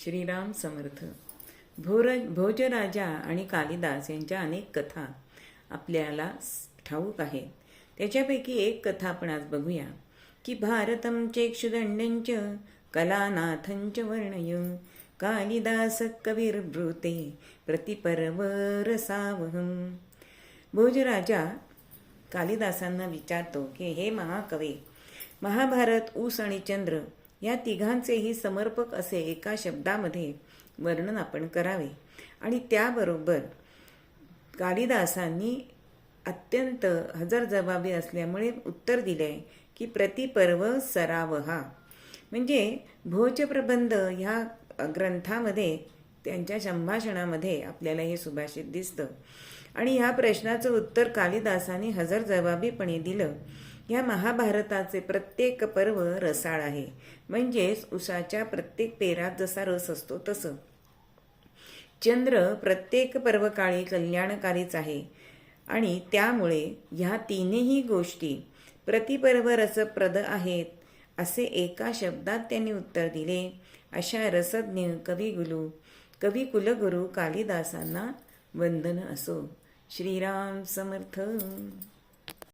श्रीराम समर्थ. भोजराजा आणि कालिदास यांच्या अनेक कथा आपल्याला ठाऊक आहेत. त्याच्यापैकी एक कथा आपण आज बघूया की भारतं चेक्षुदंडंच कलानाथंच वर्णय कालिदास कविर्ब्रूते प्रतिपर्वरसावहम. भोजराजा कालिदासांना विचारतो की हे महाकवी, महाभारत, ऊस आणि चंद्र या तिघांचेही समर्पक असे एका शब्दामध्ये वर्णन आपण करावे. आणि त्याबरोबर कालिदासांनी अत्यंत हजरजबाबी असल्यामुळे उत्तर दिले की प्रतिपर्व सरावहा. म्हणजे भोजप्रबंध ह्या ग्रंथामध्ये त्यांच्या संभाषणामध्ये आपल्याला हे सुभाषित दिसतं. आणि ह्या प्रश्नाचं उत्तर कालिदासाने हजरजबाबीपणे दिलं. या महाभारताचे प्रत्येक पर्व रसाळ आहे. म्हणजेच उसाच्या प्रत्येक पेरात जसा रस असतो तसं चंद्र प्रत्येक पर्वकाळी कल्याणकारीच आहे. आणि त्यामुळे ह्या तीनही गोष्टी प्रतिपर्व रसप्रद आहेत असे एका शब्दात त्यांनी उत्तर दिले. अशा रसज्ञ कविकुलगुरू कालिदासांना वंदन असो. श्रीराम समर्थ.